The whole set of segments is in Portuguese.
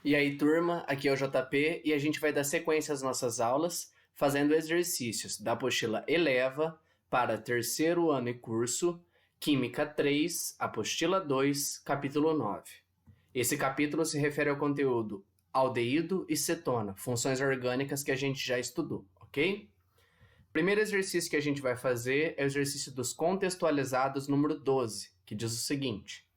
E aí, turma, aqui é o JP e a gente vai dar sequência às nossas aulas fazendo exercícios da apostila Eleva para terceiro ano e curso, Química 3, apostila 2, capítulo 9. Esse capítulo se refere ao conteúdo aldeído e cetona, funções orgânicas que a gente já estudou, ok? Primeiro exercício que a gente vai fazer é o exercício dos contextualizados número 12, que diz o seguinte: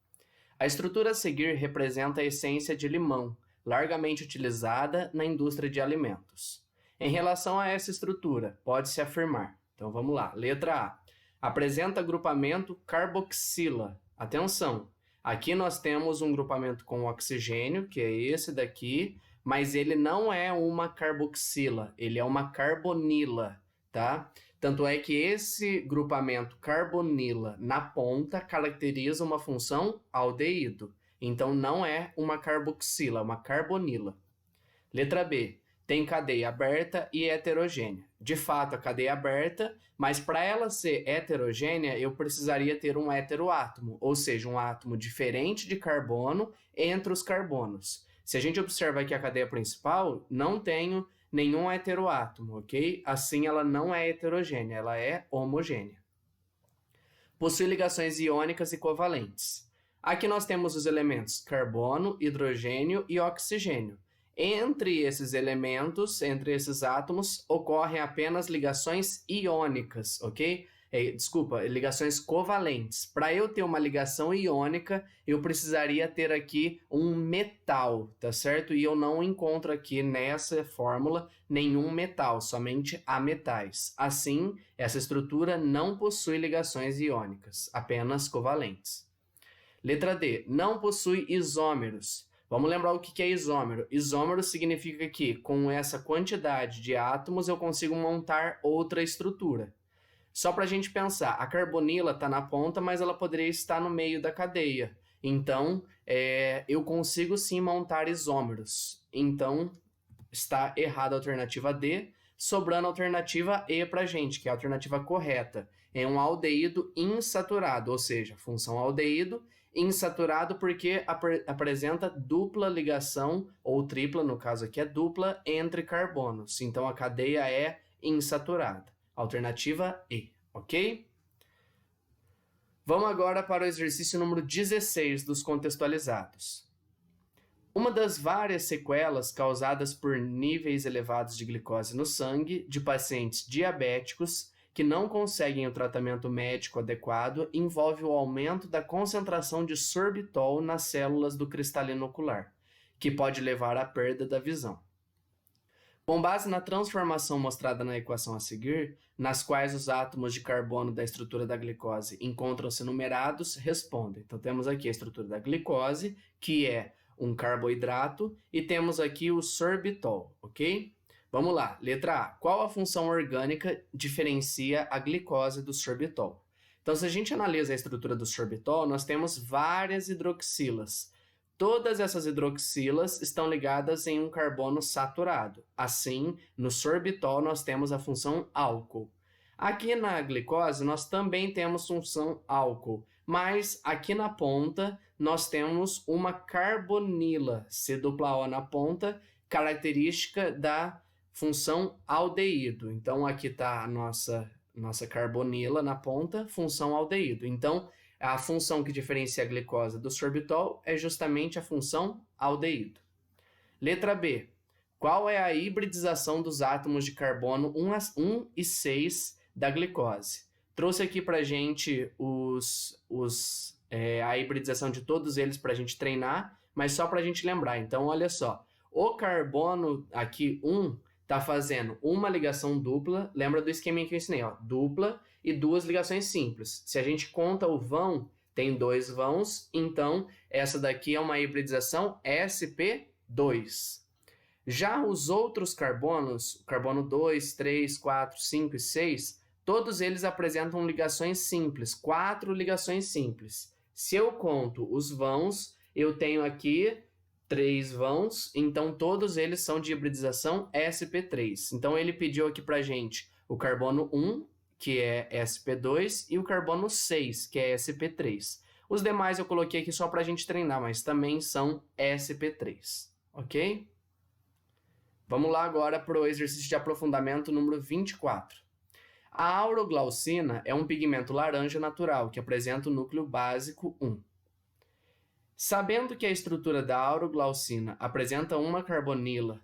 a estrutura a seguir representa a essência de limão, largamente utilizada na indústria de alimentos. Em relação a essa estrutura, pode-se afirmar. Então vamos lá. Letra A. Apresenta grupamento carboxila. Atenção, aqui nós temos um grupamento com oxigênio, que é esse daqui, mas ele não é uma carboxila, ele é uma carbonila, tá? Tanto é que esse grupamento carbonila na ponta caracteriza uma função aldeído. Então não é uma carboxila, é uma carbonila. Letra B. Tem cadeia aberta e heterogênea. De fato, a cadeia é aberta, mas para ela ser heterogênea, eu precisaria ter um heteroátomo, ou seja, um átomo diferente de carbono entre os carbonos. Se a gente observa aqui a cadeia principal, não tenho nenhum heteroátomo, ok? Assim, ela não é heterogênea, ela é homogênea. Possui ligações iônicas e covalentes. Aqui nós temos os elementos carbono, hidrogênio e oxigênio. Entre esses elementos, entre esses átomos, ocorrem apenas ligações iônicas, ok? Ligações covalentes. Para eu ter uma ligação iônica, eu precisaria ter aqui um metal, tá certo? E eu não encontro aqui nessa fórmula nenhum metal, somente ametais. Assim, essa estrutura não possui ligações iônicas, apenas covalentes. Letra D. Não possui isômeros. Vamos lembrar o que é isômero. Isômero significa que, com essa quantidade de átomos, eu consigo montar outra estrutura. Só para a gente pensar, a carbonila está na ponta, mas ela poderia estar no meio da cadeia. Então, eu consigo sim montar isômeros. Então, está errada a alternativa D, sobrando a alternativa E para a gente, que é a alternativa correta. É um aldeído insaturado, ou seja, função aldeído insaturado porque apresenta dupla ligação, ou tripla, no caso aqui é dupla, entre carbonos. Então, a cadeia é insaturada. Alternativa E, ok? Vamos agora para o exercício número 16 dos contextualizados. Uma das várias sequelas causadas por níveis elevados de glicose no sangue de pacientes diabéticos que não conseguem o tratamento médico adequado envolve o aumento da concentração de sorbitol nas células do cristalino ocular, que pode levar à perda da visão. Com base na transformação mostrada na equação a seguir, nas quais os átomos de carbono da estrutura da glicose encontram-se numerados, respondem. Então temos aqui a estrutura da glicose, que é um carboidrato, e temos aqui o sorbitol, ok? Vamos lá, letra A. Qual a função orgânica diferencia a glicose do sorbitol? Então, se a gente analisa a estrutura do sorbitol, nós temos várias hidroxilas. Todas essas hidroxilas estão ligadas em um carbono saturado. Assim, no sorbitol nós temos a função álcool. Aqui na glicose nós também temos função álcool, mas aqui na ponta nós temos uma carbonila, C-O na ponta, característica da função aldeído. Então aqui está a nossa carbonila na ponta, função aldeído. Então a função que diferencia a glicose do sorbitol é justamente a função aldeído. Letra B. Qual é a hibridização dos átomos de carbono 1 e 6 da glicose? Trouxe aqui para a gente a hibridização de todos eles para a gente treinar, mas só para a gente lembrar. Então, olha só. O carbono aqui 1 está fazendo uma ligação dupla, lembra do esqueminha que eu ensinei, ó, dupla e duas ligações simples. Se a gente conta o vão, tem 2 vãos, então essa daqui é uma hibridização sp2. Já os outros carbonos, carbono 2, 3, 4, 5 e 6, todos eles apresentam ligações simples, 4 ligações simples. Se eu conto os vãos, eu tenho aqui 3 vãos, então todos eles são de hibridização sp3. Então ele pediu aqui pra gente o carbono 1, que é sp2, e o carbono 6, que é sp3. Os demais eu coloquei aqui só pra gente treinar, mas também são sp3, ok? Vamos lá agora para o exercício de aprofundamento número 24. A auroglausina é um pigmento laranja natural que apresenta o núcleo básico 1. Sabendo que a estrutura da auroglausina apresenta uma carbonila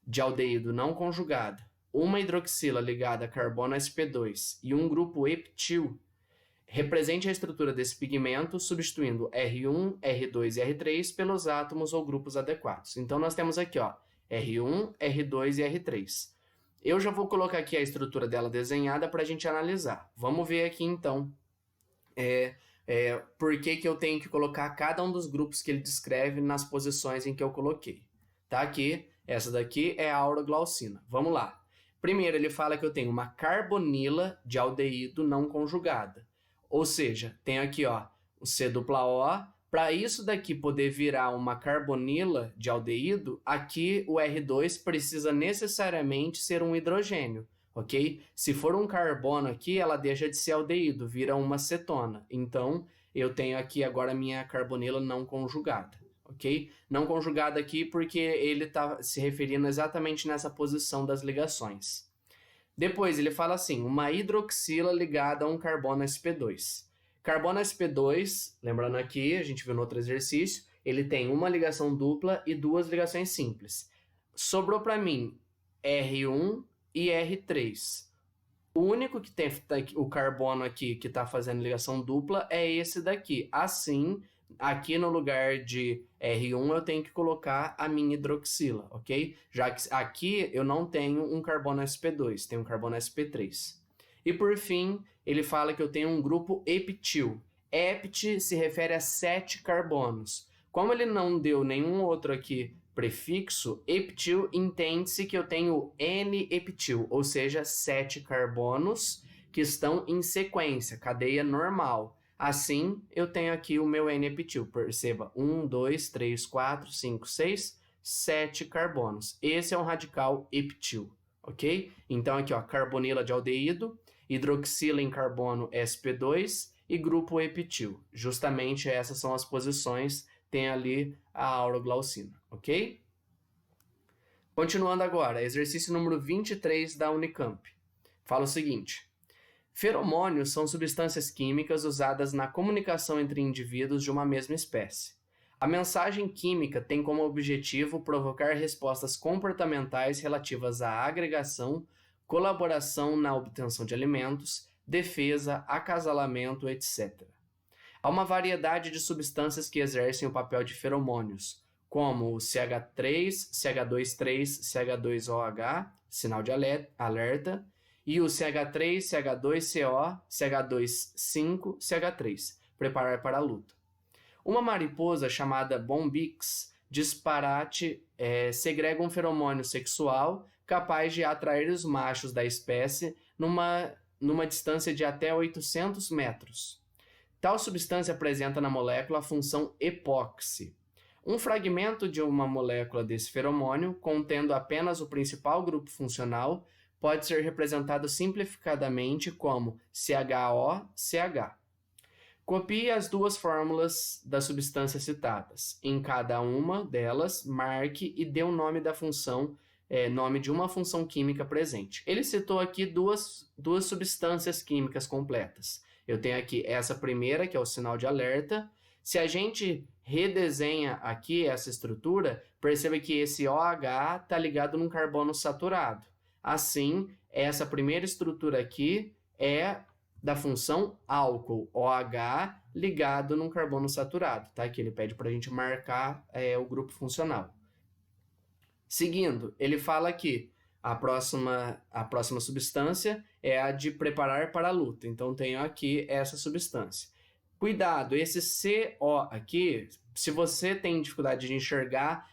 de aldeído não conjugada, uma hidroxila ligada a carbono sp2 e um grupo epitil, represente a estrutura desse pigmento substituindo R1, R2 e R3 pelos átomos ou grupos adequados. Então, nós temos aqui, ó, R1, R2 e R3. Eu já vou colocar aqui a estrutura dela desenhada para a gente analisar. Vamos ver aqui, então, por que eu tenho que colocar cada um dos grupos que ele descreve nas posições em que eu coloquei. Tá aqui, essa daqui é a auroglausina. Vamos lá. Primeiro, ele fala que eu tenho uma carbonila de aldeído não conjugada. Ou seja, tem aqui, ó, o C-O. Para isso daqui poder virar uma carbonila de aldeído, aqui o R2 precisa necessariamente ser um hidrogênio, ok? Se for um carbono aqui, ela deixa de ser aldeído, vira uma cetona. Então, eu tenho aqui agora a minha carbonila não conjugada, ok? Não conjugada aqui porque ele está se referindo exatamente nessa posição das ligações. Depois ele fala assim, uma hidroxila ligada a um carbono sp2. Carbono sp2, lembrando aqui, a gente viu no outro exercício, ele tem uma ligação dupla e duas ligações simples. Sobrou para mim R1 e R3. O único que tem o carbono aqui que está fazendo ligação dupla é esse daqui. Assim, aqui no lugar de R1 eu tenho que colocar a minha hidroxila, ok? Já que aqui eu não tenho um carbono sp2, tenho um carbono sp3. E por fim, ele fala que eu tenho um grupo epitil. Ept se refere a 7 carbonos. Como ele não deu nenhum outro aqui prefixo, epitil entende-se que eu tenho N-epitil, ou seja, 7 carbonos que estão em sequência, cadeia normal. Assim, eu tenho aqui o meu N-epitil. Perceba, 1, 2, 3, 4, 5, 6, 7 carbonos. Esse é um radical epitil, ok? Então aqui, ó, carbonila de aldeído, hidroxila em carbono sp2 e grupo epitil. Justamente essas são as posições, tem ali a auroglausina, ok? Continuando agora, exercício número 23 da Unicamp. Fala o seguinte: feromônios são substâncias químicas usadas na comunicação entre indivíduos de uma mesma espécie. A mensagem química tem como objetivo provocar respostas comportamentais relativas à agregação, colaboração na obtenção de alimentos, defesa, acasalamento, etc. Há uma variedade de substâncias que exercem o papel de feromônios, como o CH3, CH2,3, CH2OH, sinal de alerta, e o CH3, CH2CO, CH2,5, CH3, preparar para a luta. Uma mariposa chamada bombix segrega um feromônio sexual capaz de atrair os machos da espécie numa distância de até 800 metros. Tal substância apresenta na molécula a função epóxi. Um fragmento de uma molécula desse feromônio, contendo apenas o principal grupo funcional, pode ser representado simplificadamente como CHO-CH. Copie as duas fórmulas das substâncias citadas. Em cada uma delas, marque e dê o nome da função, nome de uma função química presente. Ele citou aqui duas substâncias químicas completas. Eu tenho aqui essa primeira, que é o sinal de alerta. Se a gente redesenha aqui essa estrutura, perceba que esse OH está ligado num carbono saturado. Assim, essa primeira estrutura aqui é da função álcool, OH, ligado num carbono saturado, tá? Que ele pede para a gente marcar o grupo funcional. Seguindo, ele fala que a próxima substância é a de preparar para a luta. Então, tenho aqui essa substância. Cuidado, esse CO aqui, se você tem dificuldade de enxergar,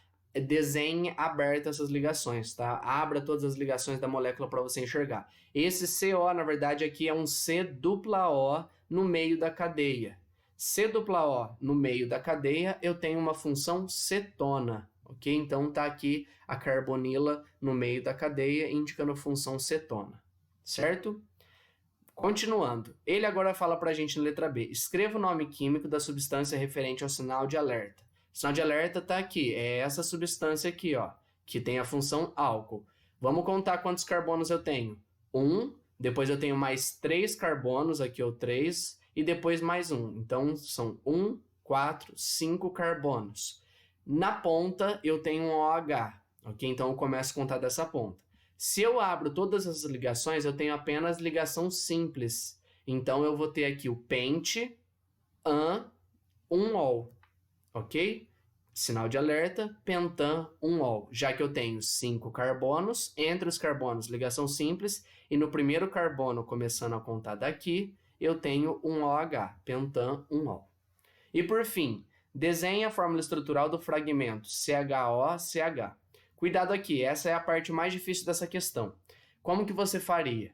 desenhe aberto essas ligações, tá? Abra todas as ligações da molécula para você enxergar. Esse CO, na verdade, aqui é um C-O no meio da cadeia. C-O no meio da cadeia, eu tenho uma função cetona, ok? Então, tá aqui a carbonila no meio da cadeia, indicando a função cetona, certo? Continuando, ele agora fala para a gente na letra B. Escreva o nome químico da substância referente ao sinal de alerta. Sinal de alerta está aqui, é essa substância aqui, ó, que tem a função álcool. Vamos contar quantos carbonos eu tenho. 1, depois eu tenho mais 3 carbonos, aqui o 3, e depois mais 1. Então, são 1, 4, 5 carbonos. Na ponta, eu tenho um OH, ok? Então, eu começo a contar dessa ponta. Se eu abro todas as ligações, eu tenho apenas ligação simples. Então, eu vou ter aqui o pente, an, 1-ol, ok? Sinal de alerta, pentan, 1-ol. Já que eu tenho 5 carbonos, entre os carbonos, ligação simples, e no primeiro carbono, começando a contar daqui, eu tenho um OH, pentan, 1-ol. E por fim, desenhe a fórmula estrutural do fragmento CHOCH. Cuidado aqui, essa é a parte mais difícil dessa questão. Como que você faria?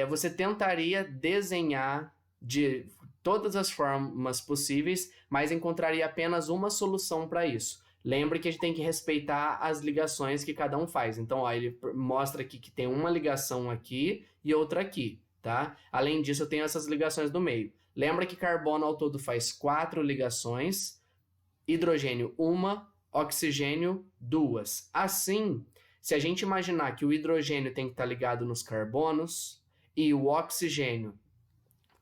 Você tentaria desenhar de todas as formas possíveis, mas encontraria apenas uma solução para isso. Lembre que a gente tem que respeitar as ligações que cada um faz. Então, ó, ele mostra aqui que tem uma ligação aqui e outra aqui, tá? Além disso, eu tenho essas ligações no meio. Lembra que carbono ao todo faz 4 ligações, hidrogênio 1, oxigênio 2. Assim, se a gente imaginar que o hidrogênio tem que estar ligado nos carbonos e o oxigênio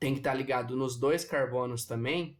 tem que estar ligado nos 2 carbonos também,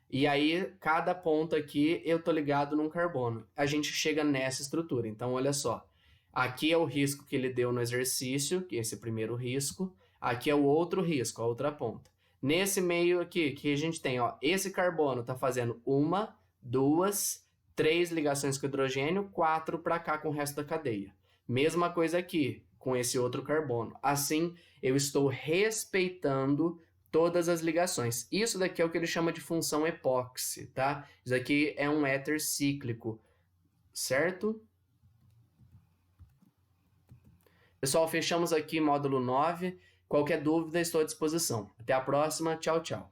e aí cada ponta aqui eu tô ligado num carbono. A gente chega nessa estrutura. Então, olha só. Aqui é o risco que ele deu no exercício, que é esse primeiro risco. Aqui é o outro risco, a outra ponta. Nesse meio aqui, que a gente tem, ó, esse carbono está fazendo 1, 2, 3 ligações com hidrogênio, 4 para cá com o resto da cadeia. Mesma coisa aqui, com esse outro carbono. Assim, eu estou respeitando todas as ligações. Isso daqui é o que ele chama de função epóxi, tá? Isso aqui é um éter cíclico, certo? Pessoal, fechamos aqui módulo 9. Qualquer dúvida, estou à disposição. Até a próxima. Tchau, tchau.